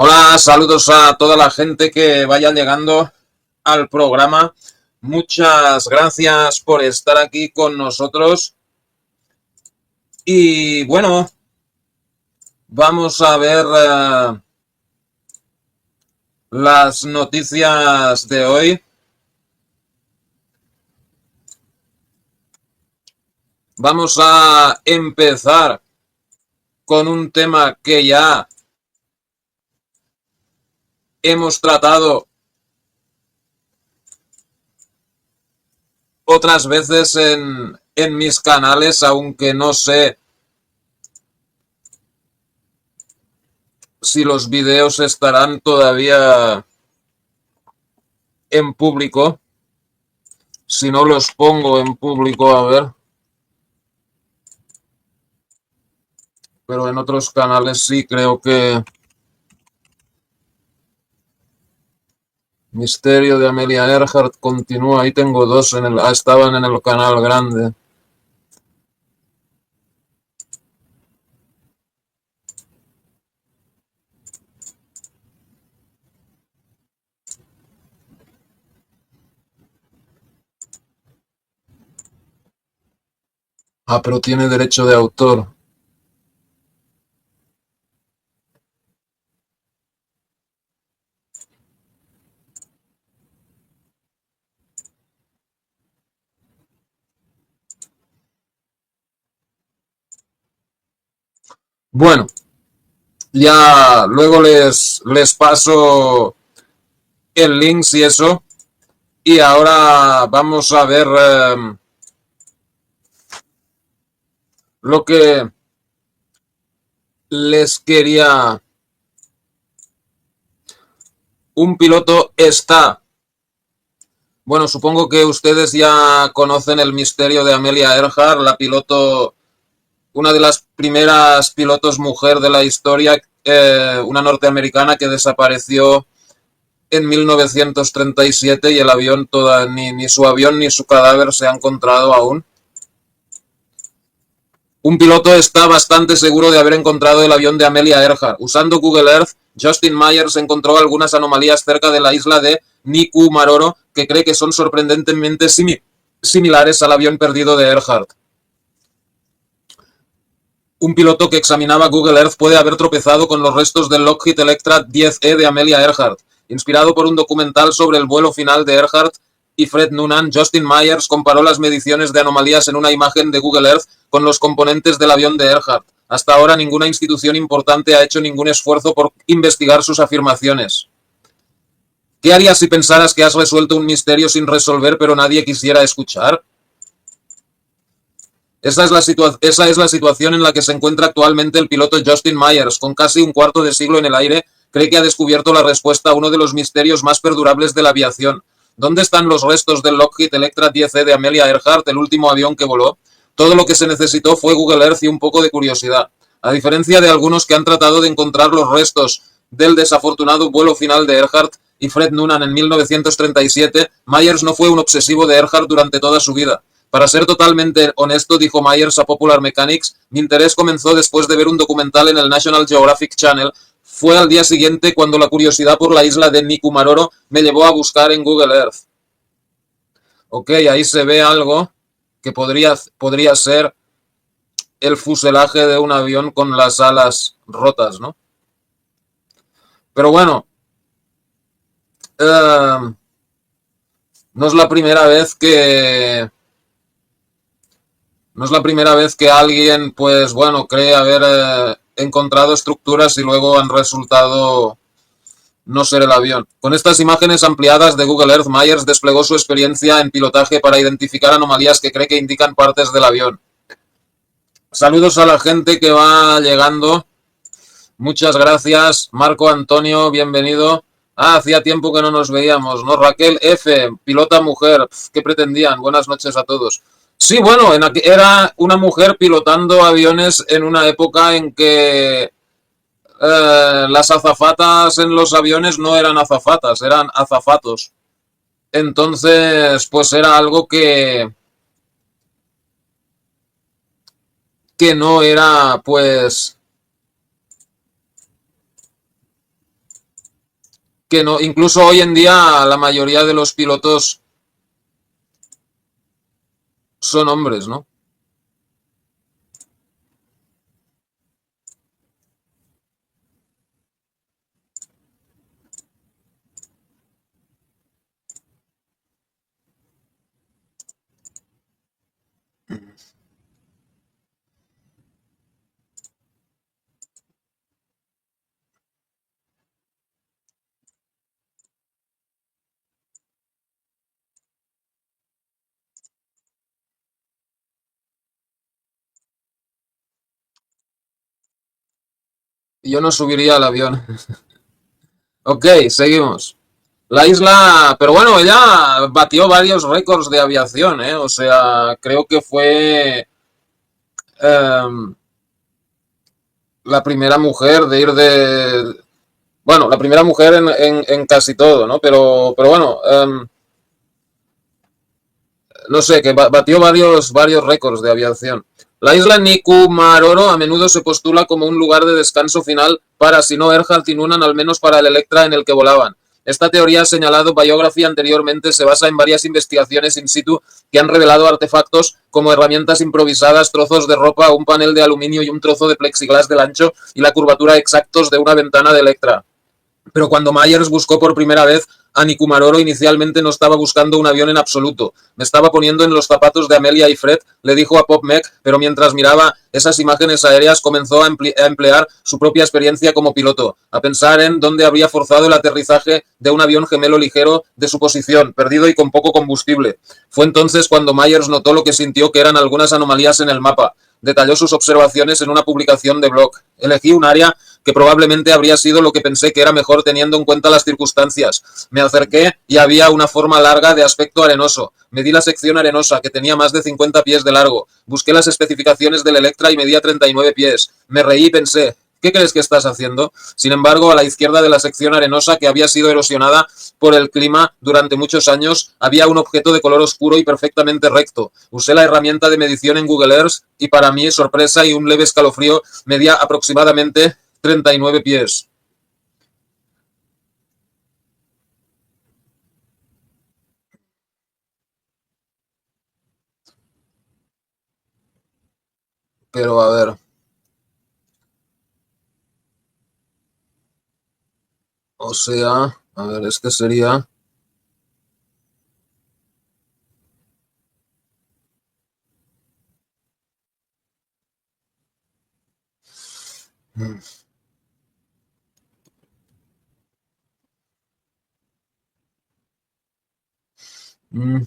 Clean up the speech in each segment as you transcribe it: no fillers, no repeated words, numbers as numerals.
Hola, saludos a toda la gente que vaya llegando al programa. Muchas gracias por estar aquí con nosotros. Y bueno, vamos a ver las noticias de hoy. Vamos a empezar con un tema que ya hemos tratado otras veces en mis canales, aunque no sé si los vídeos estarán todavía en público. Si no los pongo en público, a ver. Pero en otros canales sí creo que Misterio de Amelia Earhart continúa. Ahí tengo dos estaban en el canal grande. Ah, pero tiene derecho de autor. Bueno, ya luego les paso el link y eso. Y ahora vamos a ver lo que les quería. Un piloto está. Bueno, supongo que ustedes ya conocen el misterio de Amelia Earhart, la piloto, una de las primeras pilotos mujer de la historia, una norteamericana que desapareció en 1937 y el avión, ni su avión ni su cadáver se ha encontrado aún. Un piloto está bastante seguro de haber encontrado el avión de Amelia Earhart. Usando Google Earth, Justin Myers encontró algunas anomalías cerca de la isla de Nikumaroro que cree que son sorprendentemente similares al avión perdido de Earhart. Un piloto que examinaba Google Earth puede haber tropezado con los restos del Lockheed Electra 10E de Amelia Earhart. Inspirado por un documental sobre el vuelo final de Earhart y Fred Noonan, Justin Myers comparó las mediciones de anomalías en una imagen de Google Earth con los componentes del avión de Earhart. Hasta ahora ninguna institución importante ha hecho ningún esfuerzo por investigar sus afirmaciones. ¿Qué harías si pensaras que has resuelto un misterio sin resolver pero nadie quisiera escuchar? Esa es la situación en la que se encuentra actualmente el piloto Justin Myers. Con casi un cuarto de siglo en el aire, cree que ha descubierto la respuesta a uno de los misterios más perdurables de la aviación. ¿Dónde están los restos del Lockheed Electra 10E de Amelia Earhart, el último avión que voló? Todo lo que se necesitó fue Google Earth y un poco de curiosidad. A diferencia de algunos que han tratado de encontrar los restos del desafortunado vuelo final de Earhart y Fred Noonan en 1937, Myers no fue un obsesivo de Earhart durante toda su vida. Para ser totalmente honesto, dijo Myers a Popular Mechanics, mi interés comenzó después de ver un documental en el National Geographic Channel. Fue al día siguiente cuando la curiosidad por la isla de Nikumaroro me llevó a buscar en Google Earth. Ok, ahí se ve algo que podría ser el fuselaje de un avión con las alas rotas, ¿no? Pero bueno, eh, no es la primera vez que no es la primera vez que alguien, pues bueno, cree haber encontrado estructuras y luego han resultado no ser el avión. Con estas imágenes ampliadas de Google Earth, Myers desplegó su experiencia en pilotaje para identificar anomalías que cree que indican partes del avión. Saludos a la gente que va llegando. Muchas gracias. Marco Antonio, bienvenido. Ah, hacía tiempo que no nos veíamos, ¿no? Raquel F., pilota mujer. ¿Qué pretendían? Buenas noches a todos. Sí, bueno, era una mujer pilotando aviones en una época en que las azafatas en los aviones no eran azafatas, eran azafatos. Entonces, pues era algo que no era, pues, que no, incluso hoy en día la mayoría de los pilotos son hombres, ¿no? Yo no subiría al avión. Ok, seguimos. La isla, pero bueno, ella batió varios récords de aviación, ¿eh? O sea, creo que fue em, la primera mujer de ir de... Bueno, la primera mujer en casi todo, ¿no? Pero bueno, no sé, que batió varios récords de aviación. La isla Nikumaroro a menudo se postula como un lugar de descanso final para, si no Earhart y Noonan, al menos para el Electra en el que volaban. Esta teoría, señalado Biography anteriormente, se basa en varias investigaciones in situ que han revelado artefactos como herramientas improvisadas, trozos de ropa, un panel de aluminio y un trozo de plexiglas del ancho y la curvatura exactos de una ventana de Electra. Pero cuando Myers buscó por primera vez a Nikumaroro, inicialmente no estaba buscando un avión en absoluto. Me estaba poniendo en los zapatos de Amelia y Fred, le dijo a Pop Mech, pero mientras miraba esas imágenes aéreas comenzó a emplear su propia experiencia como piloto, a pensar en dónde habría forzado el aterrizaje de un avión gemelo ligero de su posición, perdido y con poco combustible. Fue entonces cuando Myers notó lo que sintió que eran algunas anomalías en el mapa. Detalló sus observaciones en una publicación de blog. Elegí un área que probablemente habría sido lo que pensé que era mejor teniendo en cuenta las circunstancias. Me acerqué y había una forma larga de aspecto arenoso. Medí la sección arenosa, que tenía más de 50 pies de largo. Busqué las especificaciones del Electra y medía 39 pies. Me reí y pensé, ¿qué crees que estás haciendo? Sin embargo, a la izquierda de la sección arenosa, que había sido erosionada por el clima durante muchos años, había un objeto de color oscuro y perfectamente recto. Usé la herramienta de medición en Google Earth y para mi sorpresa y un leve escalofrío medía aproximadamente 39 pies. Pero a ver, o sea, a ver, es que sería...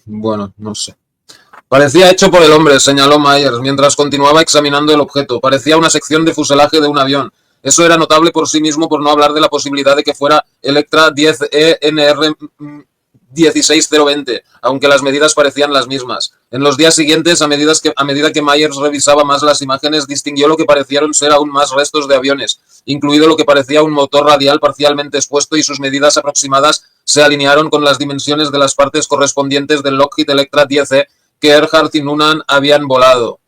Bueno, no sé. Parecía hecho por el hombre, señaló Myers, mientras continuaba examinando el objeto. Parecía una sección de fuselaje de un avión. Eso era notable por sí mismo, por no hablar de la posibilidad de que fuera Electra 10 ENR 16020, aunque las medidas parecían las mismas. En los días siguientes, a medida que Myers revisaba más las imágenes, distinguió lo que parecieron ser aún más restos de aviones, incluido lo que parecía un motor radial parcialmente expuesto, y sus medidas aproximadas se alinearon con las dimensiones de las partes correspondientes del Lockheed Electra 10E que Earhart y Noonan habían volado.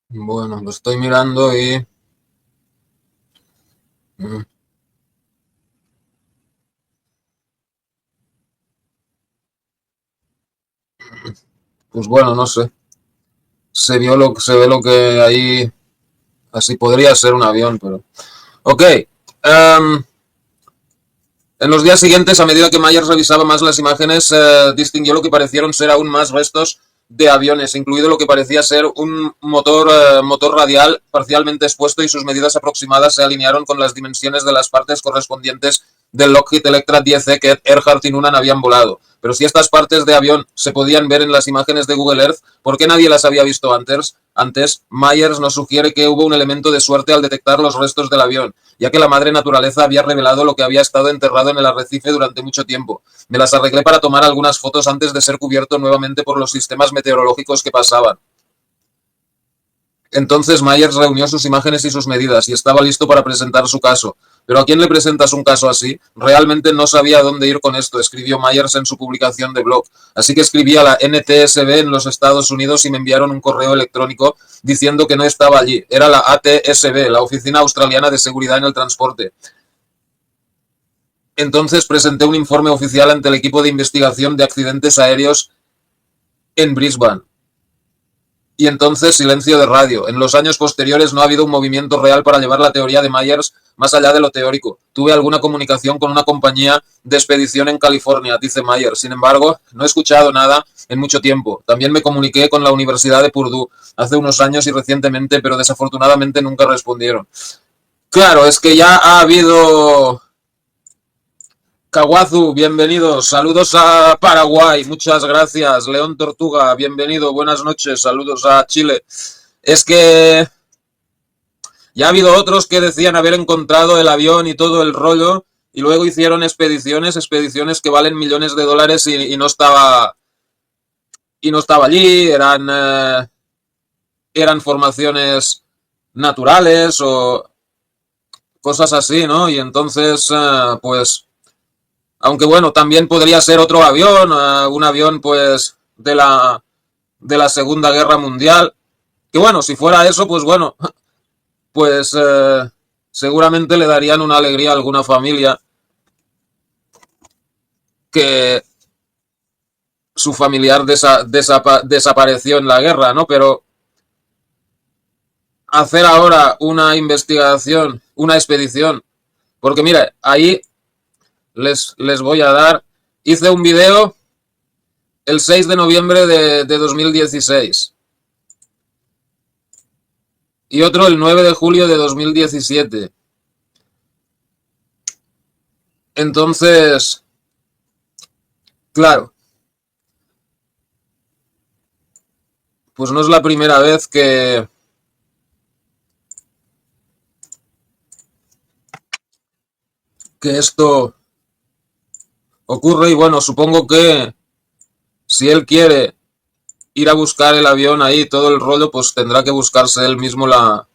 Bueno, lo estoy mirando y... Pues bueno, no sé. Se ve lo que ahí... Así podría ser un avión, pero... Ok. En los días siguientes, a medida que Myers revisaba más las imágenes, distinguió lo que parecieron ser aún más restos de aviones, incluido lo que parecía ser un motor radial parcialmente expuesto, y sus medidas aproximadas se alinearon con las dimensiones de las partes correspondientes del Lockheed Electra 10E que Earhart y Noonan habían volado. Pero si estas partes de avión se podían ver en las imágenes de Google Earth, ¿por qué nadie las había visto antes? Myers nos sugiere que hubo un elemento de suerte al detectar los restos del avión, ya que la madre naturaleza había revelado lo que había estado enterrado en el arrecife durante mucho tiempo. Me las arreglé para tomar algunas fotos antes de ser cubierto nuevamente por los sistemas meteorológicos que pasaban. Entonces Myers reunió sus imágenes y sus medidas y estaba listo para presentar su caso. ¿Pero a quién le presentas un caso así? Realmente no sabía dónde ir con esto, escribió Myers en su publicación de blog. Así que escribí a la NTSB en los Estados Unidos y me enviaron un correo electrónico diciendo que no estaba allí. Era la ATSB, la Oficina Australiana de Seguridad en el Transporte. Entonces presenté un informe oficial ante el equipo de investigación de accidentes aéreos en Brisbane. Y entonces silencio de radio. En los años posteriores no ha habido un movimiento real para llevar la teoría de Myers más allá de lo teórico. Tuve alguna comunicación con una compañía de expedición en California, dice Myers. Sin embargo, no he escuchado nada en mucho tiempo. También me comuniqué con la Universidad de Purdue hace unos años y recientemente, pero desafortunadamente nunca respondieron. Claro, es que ya ha habido... Kawazu, bienvenido. Saludos a Paraguay. Muchas gracias. León Tortuga, bienvenido. Buenas noches. Saludos a Chile. Es que ya ha habido otros que decían haber encontrado el avión y todo el rollo y luego hicieron expediciones que valen millones de dólares y no estaba allí. Eran formaciones naturales o cosas así, ¿no? Y entonces, pues... Aunque bueno, también podría ser otro avión, un avión pues de la Segunda Guerra Mundial. Que bueno, si fuera eso, pues bueno, pues seguramente le darían una alegría a alguna familia que su familiar desapareció en la guerra, ¿no? Pero hacer ahora una investigación, una expedición, porque mira, ahí les voy a dar, hice un video el 6 de noviembre de 2016 y otro el 9 de julio de 2017. Entonces, claro, pues no es la primera vez que esto ocurre y bueno, supongo que si él quiere ir a buscar el avión ahí, todo el rollo, pues tendrá que buscarse él mismo la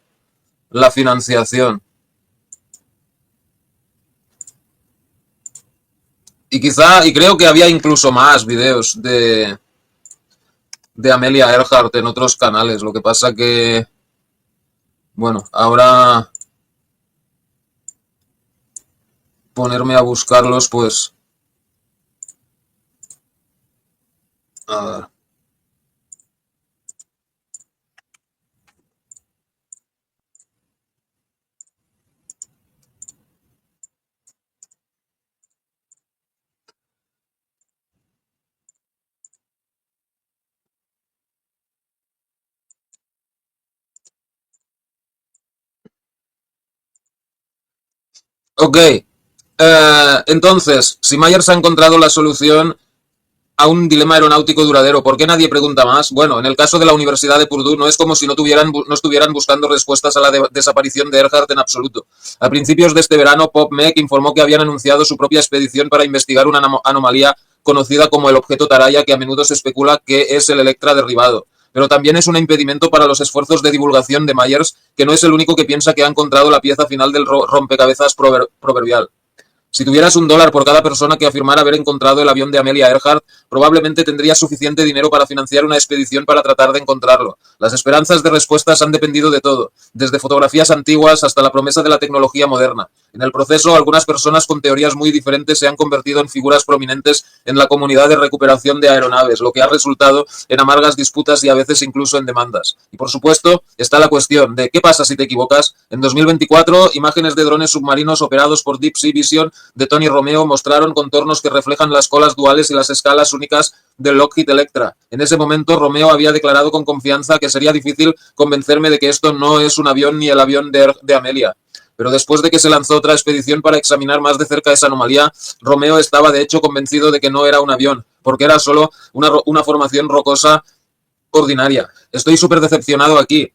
financiación. Y quizá, y creo que había incluso más videos de Amelia Earhart en otros canales. Lo que pasa que, bueno, ahora ponerme a buscarlos, pues... A ver. Ok, entonces, si Myers ha encontrado la solución a un dilema aeronáutico duradero, ¿por qué nadie pregunta más? Bueno, en el caso de la Universidad de Purdue no es como si no estuvieran buscando respuestas a la desaparición de Earhart en absoluto. A principios de este verano, PopMech informó que habían anunciado su propia expedición para investigar una anomalía conocida como el objeto Taraya, que a menudo se especula que es el Electra derribado. Pero también es un impedimento para los esfuerzos de divulgación de Myers, que no es el único que piensa que ha encontrado la pieza final del rompecabezas proverbial. Si tuvieras $1 por cada persona que afirmara haber encontrado el avión de Amelia Earhart, probablemente tendrías suficiente dinero para financiar una expedición para tratar de encontrarlo. Las esperanzas de respuestas han dependido de todo, desde fotografías antiguas hasta la promesa de la tecnología moderna. En el proceso, algunas personas con teorías muy diferentes se han convertido en figuras prominentes en la comunidad de recuperación de aeronaves, lo que ha resultado en amargas disputas y a veces incluso en demandas. Y por supuesto, está la cuestión de ¿qué pasa si te equivocas? En 2024, imágenes de drones submarinos operados por Deep Sea Vision de Tony Romeo mostraron contornos que reflejan las colas duales y las escalas únicas del Lockheed Electra. En ese momento, Romeo había declarado con confianza que sería difícil convencerme de que esto no es un avión ni el avión de Amelia. Pero después de que se lanzó otra expedición para examinar más de cerca esa anomalía, Romeo estaba de hecho convencido de que no era un avión, porque era solo una formación rocosa ordinaria. Estoy súper decepcionado aquí,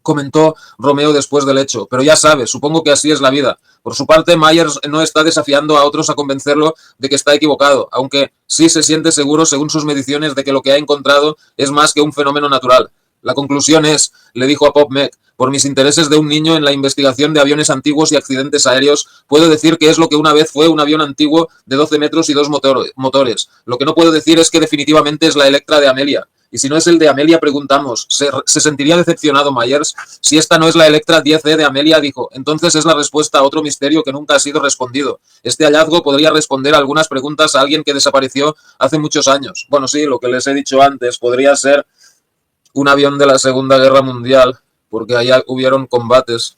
comentó Romeo después del hecho, pero ya sabes, supongo que así es la vida. Por su parte, Myers no está desafiando a otros a convencerlo de que está equivocado, aunque sí se siente seguro, según sus mediciones, de que lo que ha encontrado es más que un fenómeno natural. La conclusión es, le dijo a PopMech, por mis intereses de un niño en la investigación de aviones antiguos y accidentes aéreos, puedo decir que es lo que una vez fue un avión antiguo de 12 metros y 2 motores. Lo que no puedo decir es que definitivamente es la Electra de Amelia. Y si no es el de Amelia, preguntamos, ¿se sentiría decepcionado Myers? Si esta no es la Electra 10E de Amelia, dijo, entonces es la respuesta a otro misterio que nunca ha sido respondido. Este hallazgo podría responder a algunas preguntas a alguien que desapareció hace muchos años. Bueno, sí, lo que les he dicho antes, podría ser un avión de la Segunda Guerra Mundial, porque allá hubieron combates.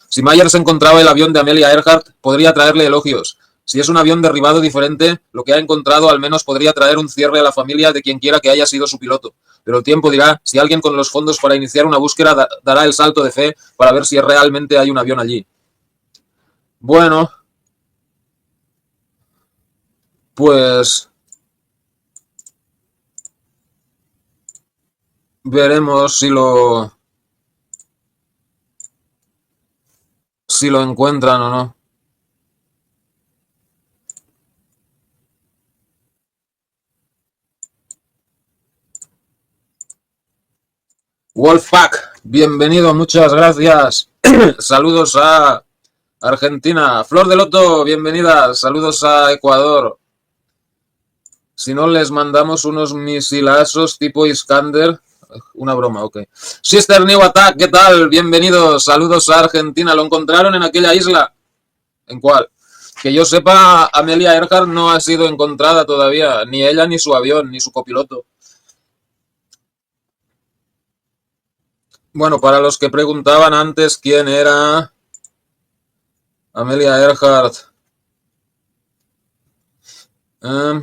Si Myers encontraba el avión de Amelia Earhart, podría traerle elogios. Si es un avión derribado diferente, lo que ha encontrado al menos podría traer un cierre a la familia de quien quiera que haya sido su piloto. Pero el tiempo dirá si alguien con los fondos para iniciar una búsqueda dará el salto de fe para ver si realmente hay un avión allí. Bueno, pues veremos si lo encuentran o no. Wolfpack, bienvenido, muchas gracias. Saludos a Argentina. Flor de Loto, bienvenida. Saludos a Ecuador. Si no, les mandamos unos misilazos tipo Iskander. Una broma, ok. Sister New Attack, ¿qué tal? Bienvenidos. Saludos a Argentina. ¿Lo encontraron en aquella isla? ¿En cuál? Que yo sepa, Amelia Earhart no ha sido encontrada todavía. Ni ella, ni su avión, ni su copiloto. Bueno, para los que preguntaban antes quién era Amelia Earhart,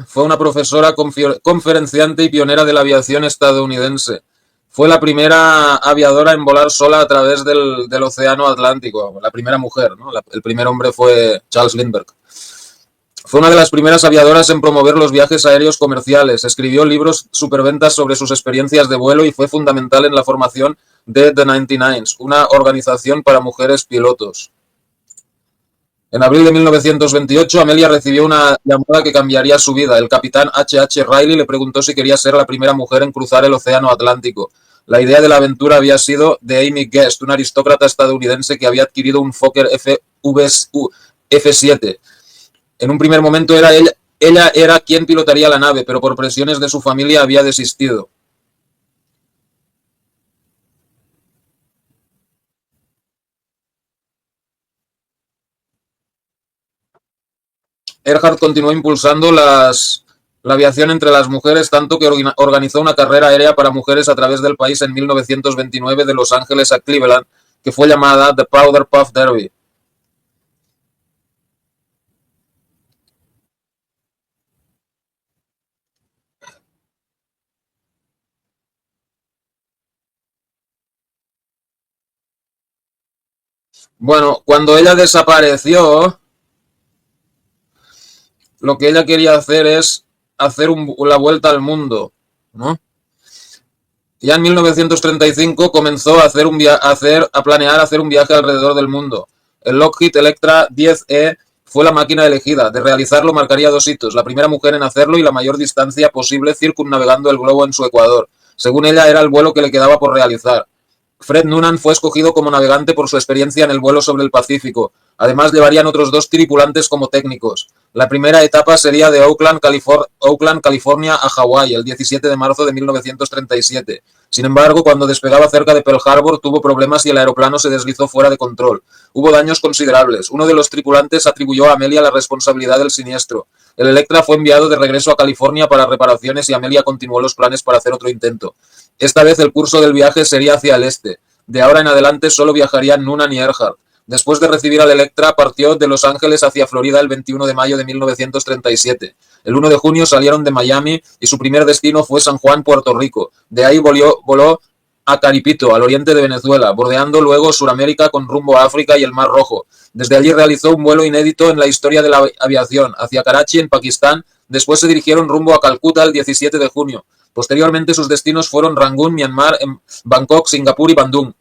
fue una profesora conferenciante y pionera de la aviación estadounidense. Fue la primera aviadora en volar sola a través del Océano Atlántico, la primera mujer, ¿no? El primer hombre fue Charles Lindbergh. Fue una de las primeras aviadoras en promover los viajes aéreos comerciales. Escribió libros superventas sobre sus experiencias de vuelo y fue fundamental en la formación de The 99s, una organización para mujeres pilotos. En abril de 1928, Amelia recibió una llamada que cambiaría su vida. El capitán H.H. Riley le preguntó si quería ser la primera mujer en cruzar el Océano Atlántico. La idea de la aventura había sido de Amy Guest, una aristócrata estadounidense que había adquirido un Fokker F-7. En un primer momento ella era quien pilotaría la nave, pero por presiones de su familia había desistido. Earhart continuó impulsando la aviación entre las mujeres, tanto que organizó una carrera aérea para mujeres a través del país en 1929 de Los Ángeles a Cleveland, que fue llamada The Powder Puff Derby. Bueno, cuando ella desapareció, lo que ella quería hacer es hacer la vuelta al mundo, ¿no? Ya en 1935 comenzó a planear hacer un viaje alrededor del mundo. El Lockheed Electra 10E fue la máquina elegida. De realizarlo marcaría dos hitos, la primera mujer en hacerlo y la mayor distancia posible circunnavegando el globo en su ecuador. Según ella, era el vuelo que le quedaba por realizar. Fred Noonan fue escogido como navegante por su experiencia en el vuelo sobre el Pacífico. Además, llevarían otros dos tripulantes como técnicos. La primera etapa sería de Oakland, California a Hawái, el 17 de marzo de 1937. Sin embargo, cuando despegaba cerca de Pearl Harbor, tuvo problemas y el aeroplano se deslizó fuera de control. Hubo daños considerables. Uno de los tripulantes atribuyó a Amelia la responsabilidad del siniestro. El Electra fue enviado de regreso a California para reparaciones y Amelia continuó los planes para hacer otro intento. Esta vez el curso del viaje sería hacia el este. De ahora en adelante solo viajarían Noonan y Earhart. Después de recibir al Electra, partió de Los Ángeles hacia Florida el 21 de mayo de 1937. El 1 de junio salieron de Miami y su primer destino fue San Juan, Puerto Rico. De ahí voló a Caripito, al oriente de Venezuela, bordeando luego Suramérica con rumbo a África y el Mar Rojo. Desde allí realizó un vuelo inédito en la historia de la aviación, hacia Karachi, en Pakistán. Después se dirigieron rumbo a Calcuta el 17 de junio. Posteriormente sus destinos fueron Rangún, Myanmar, Bangkok, Singapur y Bandung.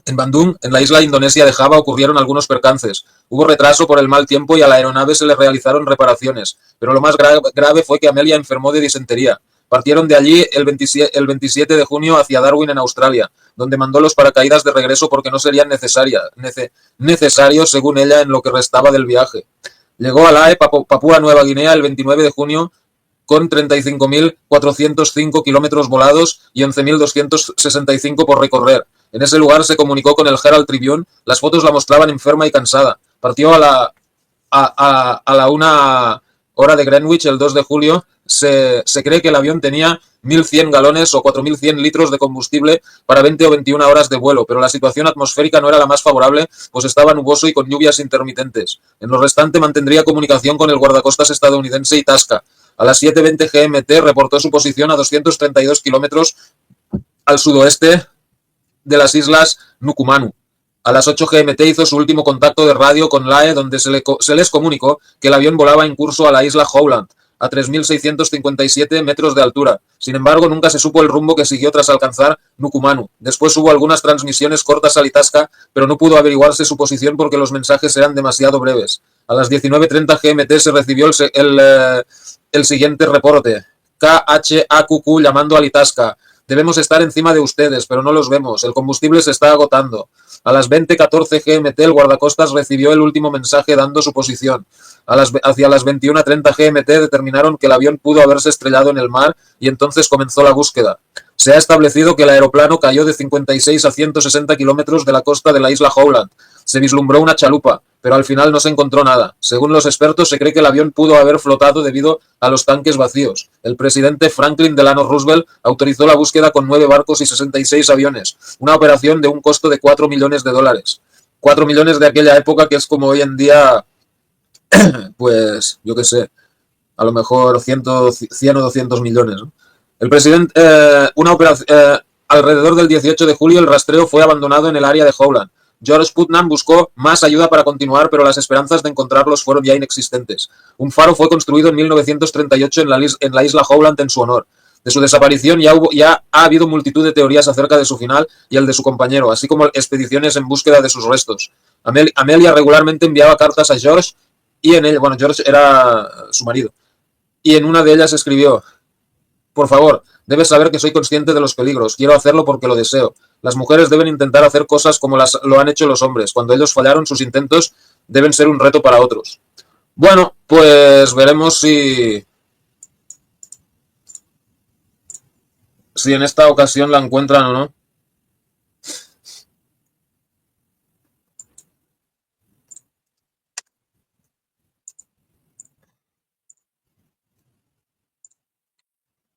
En Bandung, en la isla indonesia de Java, ocurrieron algunos percances. Hubo retraso por el mal tiempo y a la aeronave se le realizaron reparaciones, pero lo más grave fue que Amelia enfermó de disentería. Partieron de allí el 27 de junio hacia Darwin, en Australia, donde mandó los paracaídas de regreso porque no serían necesarios, según ella, en lo que restaba del viaje. Llegó a Lae, Papúa Nueva Guinea, el 29 de junio, con 35.405 kilómetros volados y 11.265 por recorrer. En ese lugar se comunicó con el Herald Tribune. Las fotos la mostraban enferma y cansada. Partió a la 1 hora de Greenwich el 2 de julio. Se cree que el avión tenía 1.100 galones o 4.100 litros de combustible para 20 o 21 horas de vuelo, pero la situación atmosférica no era la más favorable, pues estaba nuboso y con lluvias intermitentes. En lo restante mantendría comunicación con el guardacostas estadounidense Itasca. A las 7:20 GMT reportó su posición a 232 kilómetros al sudoeste de las islas Nukumanu. A las 8 GMT hizo su último contacto de radio con Lae, donde se les comunicó que el avión volaba en curso a la isla Howland, a 3.657 metros de altura. Sin embargo, nunca se supo el rumbo que siguió tras alcanzar Nukumanu. Después hubo algunas transmisiones cortas al Itasca, pero no pudo averiguarse su posición porque los mensajes eran demasiado breves. A las 19:30 GMT se recibió el siguiente reporte. KHAQQ llamando al Itasca. Debemos estar encima de ustedes, pero no los vemos. El combustible se está agotando. A las 20:14 GMT el guardacostas recibió el último mensaje dando su posición. Hacia las 21:30 GMT determinaron que el avión pudo haberse estrellado en el mar y entonces comenzó la búsqueda. Se ha establecido que el aeroplano cayó de 56 a 160 kilómetros de la costa de la isla Howland. Se vislumbró una chalupa, pero al final no se encontró nada. Según los expertos, se cree que el avión pudo haber flotado debido a los tanques vacíos. El presidente Franklin Delano Roosevelt autorizó la búsqueda con 9 barcos y 66 aviones, una operación de un costo de $4 millones. 4 millones de aquella época, que es como hoy en día, pues, yo qué sé, a lo mejor 100 o 200 millones, ¿no? El presidente, alrededor del 18 de julio, el rastreo fue abandonado en el área de Howland. George Putnam buscó más ayuda para continuar, pero las esperanzas de encontrarlos fueron ya inexistentes. Un faro fue construido en 1938 en la isla Howland en su honor. De su desaparición ya ha habido multitud de teorías acerca de su final y el de su compañero, así como expediciones en búsqueda de sus restos. Amelia regularmente enviaba cartas a George y en ella, bueno, George era su marido, y en una de ellas escribió: por favor, debes saber que soy consciente de los peligros. Quiero hacerlo porque lo deseo. Las mujeres deben intentar hacer cosas como lo han hecho los hombres. Cuando ellos fallaron, sus intentos deben ser un reto para otros. Bueno, pues veremos si en esta ocasión la encuentran o no.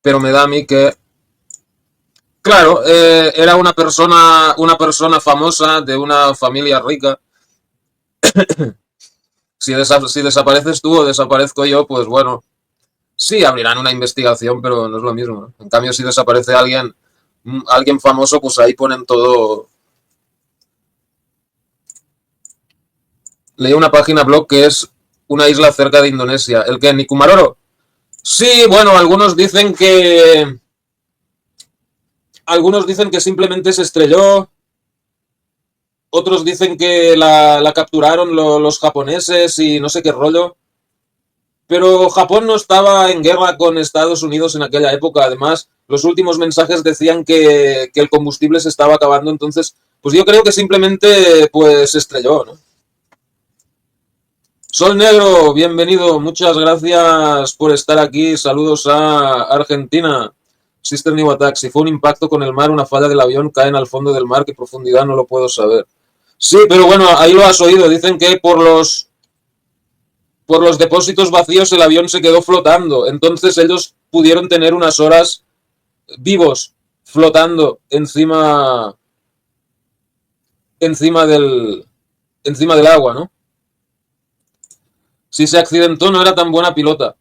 Pero me da a mí que, claro, era una persona famosa de una familia rica. Si desapareces tú o desaparezco yo, pues bueno, sí abrirán una investigación, pero no es lo mismo, ¿no? En cambio, si desaparece alguien famoso, pues ahí ponen todo. Leí una página blog que es una isla cerca de Indonesia. ¿El que? ¿Nikumaroro? Sí, bueno, algunos dicen que simplemente se estrelló. Otros dicen que la capturaron los japoneses y no sé qué rollo. Pero Japón no estaba en guerra con Estados Unidos en aquella época. Además, los últimos mensajes decían que el combustible se estaba acabando. Entonces, pues yo creo que simplemente pues se estrelló, ¿no? Sol Negro, bienvenido. Muchas gracias por estar aquí. Saludos a Argentina. Sister New Attack. Si fue un impacto con el mar, una falla del avión, caen al fondo del mar. ¿Qué profundidad? No lo puedo saber. Sí, pero bueno, ahí lo has oído. Dicen que por los depósitos vacíos el avión se quedó flotando. Entonces ellos pudieron tener unas horas vivos flotando encima del, encima del agua, ¿no? Si se accidentó no era tan buena pilota.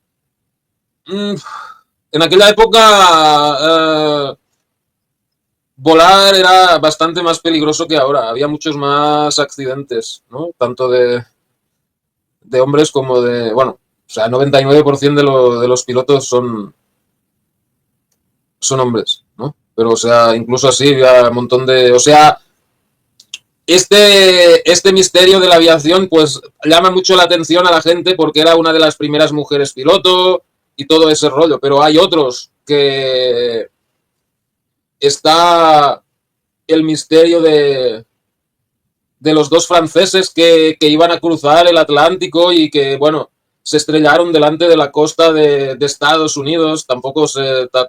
En aquella época volar era bastante más peligroso que ahora. Había muchos más accidentes, ¿no? Tanto de hombres como de, bueno, o sea, 99% de los pilotos son hombres, ¿no? Pero, o sea, incluso así había un montón de, o sea, este misterio de la aviación, pues llama mucho la atención a la gente porque era una de las primeras mujeres piloto y todo ese rollo. Pero hay otros que está el misterio de los dos franceses que iban a cruzar el Atlántico y que, bueno, se estrellaron delante de la costa de Estados Unidos. Tampoco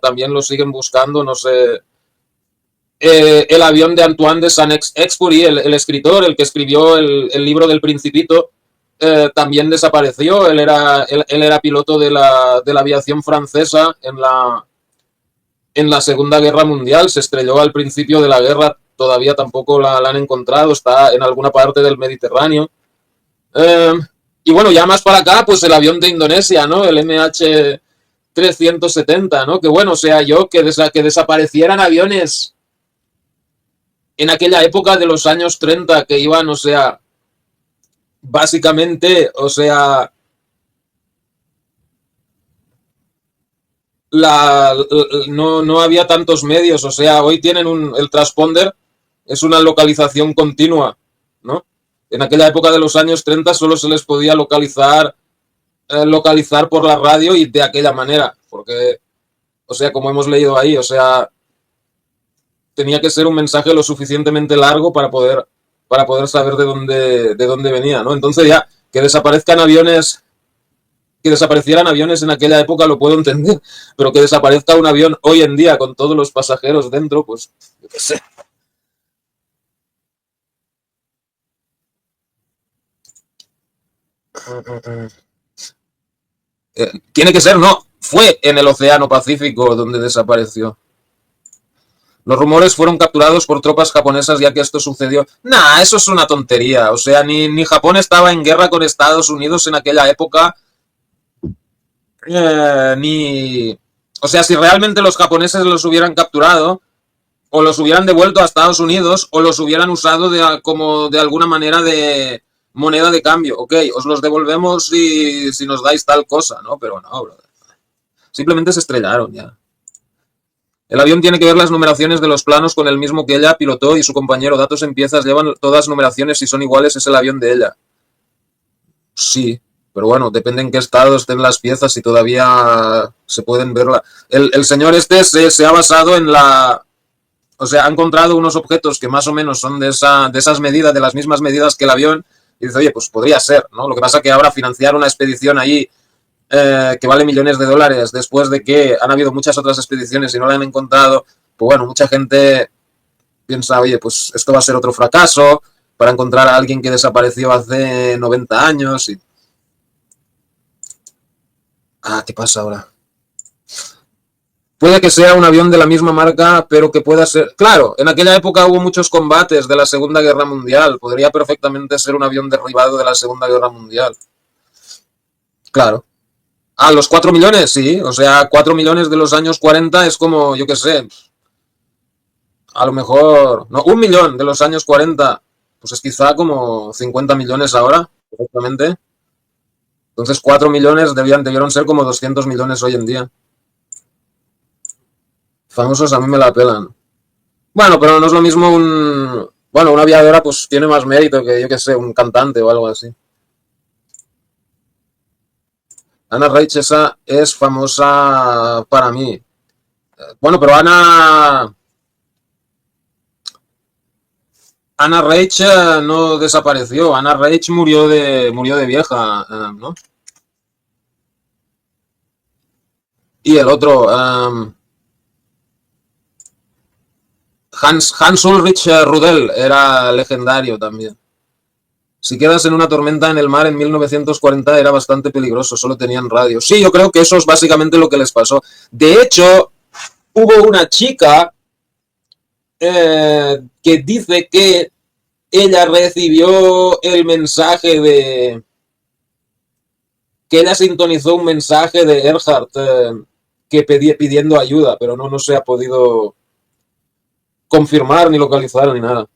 también lo siguen buscando, no sé. El avión de Antoine de Saint-Exupéry, el escritor, el que escribió el libro del Principito, también desapareció. Él era piloto de la aviación francesa en la Segunda Guerra Mundial. Se estrelló al principio de la guerra, todavía tampoco la han encontrado, está en alguna parte del Mediterráneo. Eh, y bueno, ya más para acá, pues el avión de Indonesia, ¿no? El MH370, ¿no? Que bueno, o sea, yo que desaparecieran aviones en aquella época de los años 30 que iban, o sea, básicamente, o sea, no había tantos medios, o sea, hoy tienen el transponder, es una localización continua, ¿no? En aquella época de los años 30 solo se les podía localizar por la radio y de aquella manera, porque, o sea, como hemos leído ahí, o sea, tenía que ser un mensaje lo suficientemente largo para poder saber de dónde venía, ¿no? Entonces ya, que desaparecieran aviones en aquella época lo puedo entender, pero que desaparezca un avión hoy en día con todos los pasajeros dentro, pues, yo qué sé. Tiene que ser, no, fue en el Océano Pacífico donde desapareció. Los rumores fueron capturados por tropas japonesas ya que esto sucedió. Nah, eso es una tontería. O sea, ni Japón estaba en guerra con Estados Unidos en aquella época, ni... O sea, si realmente los japoneses los hubieran capturado, o los hubieran devuelto a Estados Unidos, o los hubieran usado como de alguna manera de moneda de cambio. Ok, os los devolvemos si nos dais tal cosa, ¿no? Pero no, brother. Simplemente se estrellaron ya. El avión tiene que ver las numeraciones de los planos con el mismo que ella pilotó y su compañero. Datos en piezas llevan todas numeraciones, si son iguales es el avión de ella. Sí, pero bueno, depende en qué estado estén las piezas y todavía se pueden verla. El señor este se ha basado en la... O sea, ha encontrado unos objetos que más o menos son de esas medidas, de las mismas medidas que el avión, y dice, oye, pues podría ser, ¿no? Lo que pasa que ahora financiar una expedición allí que vale millones de dólares después de que han habido muchas otras expediciones y no la han encontrado, pues bueno, mucha gente piensa, oye, pues esto va a ser otro fracaso para encontrar a alguien que desapareció hace 90 años y... Ah, ¿qué pasa ahora? Puede que sea un avión de la misma marca, pero que pueda ser... Claro, en aquella época hubo muchos combates de la Segunda Guerra Mundial. Podría perfectamente ser un avión derribado de la Segunda Guerra Mundial. Claro. Ah, los 4 millones, sí. O sea, 4 millones de los años 40 es como, yo qué sé, a lo mejor... No, 1 millón de los años 40, pues es quizá como 50 millones ahora, perfectamente. Entonces 4 millones debieron ser como 200 millones hoy en día. Famosos a mí me la pelan. Bueno, pero no es lo mismo un... Bueno, una aviadora pues tiene más mérito que, yo qué sé, un cantante o algo así. Ana Reich esa es famosa para mí. Bueno, pero Ana Reich no desapareció. Ana Reich murió de vieja, ¿no? Y el otro, Hans Ulrich Rudel, era legendario también. Si quedas en una tormenta en el mar en 1940 era bastante peligroso, solo tenían radio. Sí, yo creo que eso es básicamente lo que les pasó. De hecho, hubo una chica que dice que ella recibió el mensaje que ella sintonizó un mensaje de Earhart que pidiendo ayuda, pero no se ha podido confirmar, ni localizar, ni nada.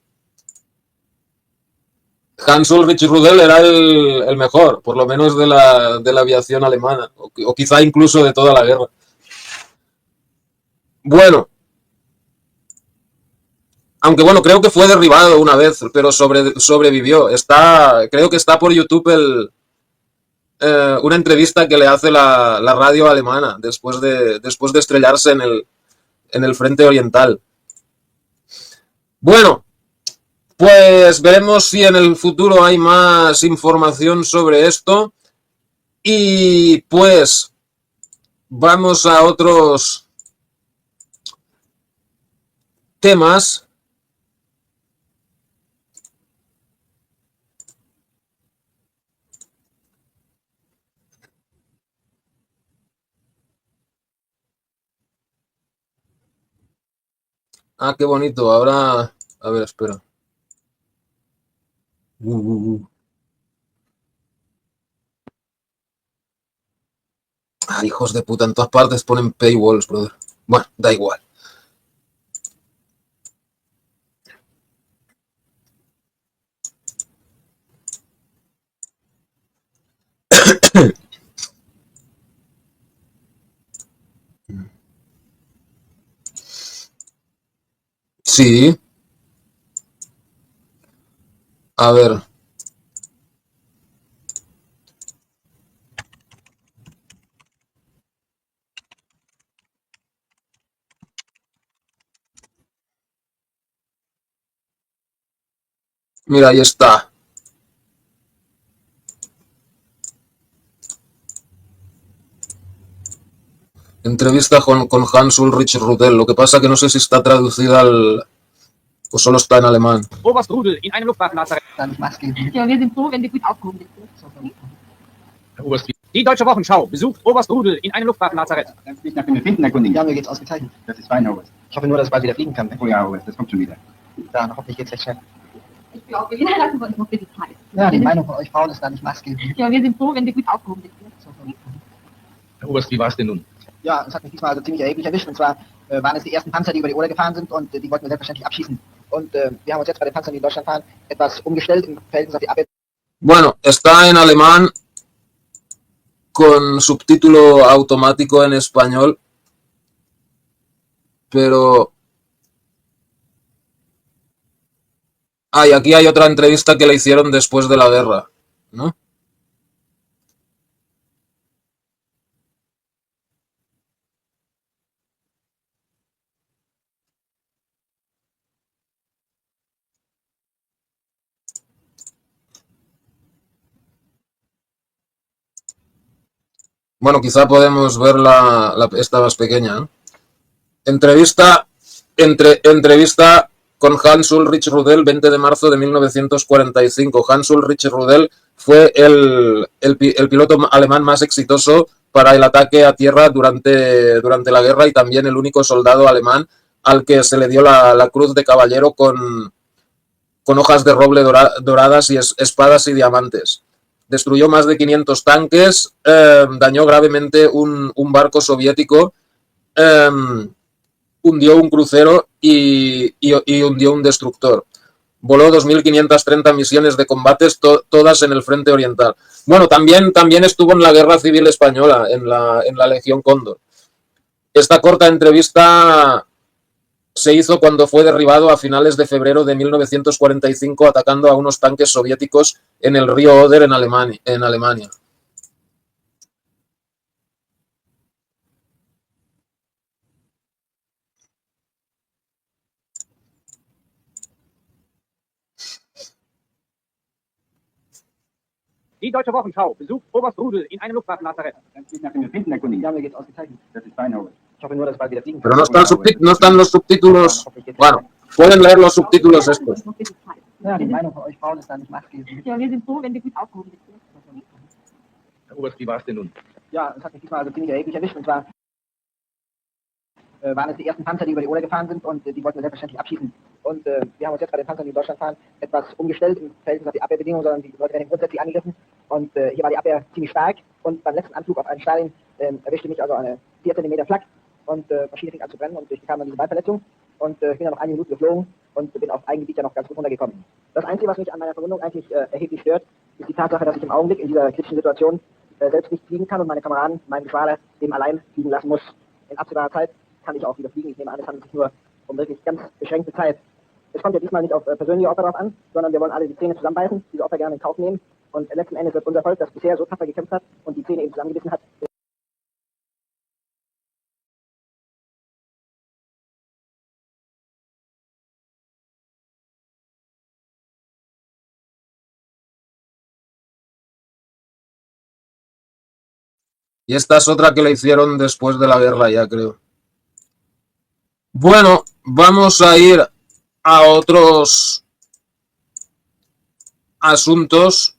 Hans Ulrich Rudel era el mejor, por lo menos de la aviación alemana, o quizá incluso de toda la guerra. Bueno, aunque bueno, creo que fue derribado una vez, pero sobrevivió. Creo que está por YouTube una entrevista que le hace la radio alemana después de estrellarse en el frente oriental. Bueno, pues veremos si en el futuro hay más información sobre esto. Y pues vamos a otros temas. Ah, qué bonito. Ahora, a ver, espera. Uh, uh, uh. Ah, hijos de puta, en todas partes ponen paywalls, brother. Bueno, da igual. Sí, a ver. Mira, ahí está. Entrevista con Hans Ulrich Rudel. Lo que pasa que no sé si está traducida al... o solo está en alemán. Oberst Rudel in einem Luftwaffenlazarett. Ja, wir sind froh, wenn wir gut aufgehoben sind. Herr Oberst, die Deutsche Wochenschau besucht Oberst Rudel in einem Luftwaffenlazarett. Kannst du dich nach dem Befinden erkundigen? Ja, mir geht's ausgezeichnet. Das ist fein, Oberst. Ich hoffe nur, dass ich bald wieder fliegen kann. Ne? Oh ja, Oberst, das kommt schon wieder. Ja, hoffentlich geht's recht schnell. Ich glaube, wir lassen wir uns noch ein bisschen Zeit. Ja, die Meinung von euch Frauen ist da nicht maßgebend. Ja, wir sind froh, wenn wir gut aufgehoben sind. Herr Oberst, wie war es denn nun? Ja, es hat mich diesmal also ziemlich erheblich erwischt. Und zwar waren es die ersten Panzer, die über die Oder gefahren sind und die wollten wir selbstverständlich abschießen. Und wir haben uns jetzt bei den Panzern, die in Deutschland fahren, etwas umgestellt im Verhältnis auf die Abwehr. Bueno, está en alemán con subtítulo automático en español, pero... Ah, y aquí hay otra entrevista que le hicieron después de la guerra, ¿no? Bueno, quizá podemos ver esta más pequeña, ¿no? Entrevista con Hans Ulrich Rudel, 20 de marzo de 1945. Hans Ulrich Rudel fue el piloto alemán más exitoso para el ataque a tierra durante la guerra y también el único soldado alemán al que se le dio la Cruz de Caballero con hojas de roble doradas y espadas y diamantes. Destruyó más de 500 tanques, dañó gravemente un barco soviético, hundió un crucero y hundió un destructor. Voló 2.530 misiones de combates, todas en el frente oriental. Bueno, también estuvo en la Guerra Civil Española, en la Legión Cóndor. Esta corta entrevista se hizo cuando fue derribado a finales de febrero de 1945 atacando a unos tanques soviéticos en el río Oder en Alemania. Die Deutsche Wochenschau besucht Oberst Rudel in einem Luftwaffenlazarett. Kannst du dich nach dem Befinden erkundigen? Ja, mir geht's ausgezeichnet. Das ist fein, Oberst. Ich hoffe nur, dass ich bald wieder fliegen kann. Pero no están los subtítulos. Bueno, pueden leer los subtítulos estos. Ja, die Meinung von euch Frauen ist da nicht maßgebend. Ja, wir sind froh, wenn wir gut aufgehoben sind. Herr Oberst, wie war es denn nun? Ja, es hat mich diesmal also ziemlich erheblich erwischt. Und zwar waren es die ersten Panzer, die über die Oder gefahren sind und die wollten wir selbstverständlich abschießen. Und wir haben uns jetzt bei den Panzern, die in Deutschland fahren, etwas umgestellt im Verhältnis auf die Abwehrbedingungen, sondern die Leute werden grundsätzlich angegriffen. Und hier war die Abwehr ziemlich stark und beim letzten Anflug auf einen Stalin erwischte mich also eine 4 cm Flak und Maschine fing an zu brennen und ich bekam dann diese Beinverletzung. und ich bin ja noch 1 Minute geflogen und bin auf Eigengebiet ja noch ganz gut runtergekommen. Das Einzige, was mich an meiner Verwundung eigentlich erheblich stört, ist die Tatsache, dass ich im Augenblick in dieser kritischen Situation selbst nicht fliegen kann und meine Kameraden, mein Geschwader, eben allein fliegen lassen muss. In absehbarer Zeit kann ich auch wieder fliegen. Ich nehme an, es handelt sich nur um wirklich ganz beschränkte Zeit. Es kommt ja diesmal nicht auf persönliche Opfer drauf an, sondern wir wollen alle die Zähne zusammenbeißen, diese Opfer gerne in Kauf nehmen. Und letzten Endes wird unser Volk, das bisher so tapfer gekämpft hat und die Zähne eben zusammengebissen hat, Y esta es otra que le hicieron después de la guerra ya, creo. Bueno, vamos a ir a otros asuntos.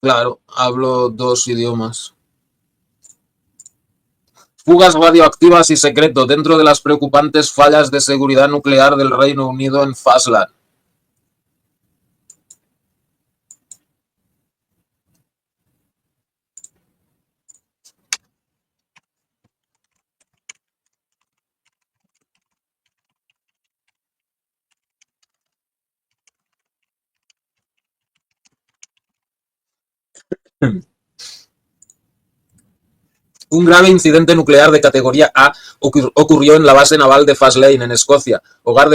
Claro, hablo 2 idiomas. Fugas radioactivas y secreto dentro de las preocupantes fallas de seguridad nuclear del Reino Unido en Fastland. Un grave incidente nuclear de categoría A ocurrió en la base naval de Faslane, en Escocia, hogar de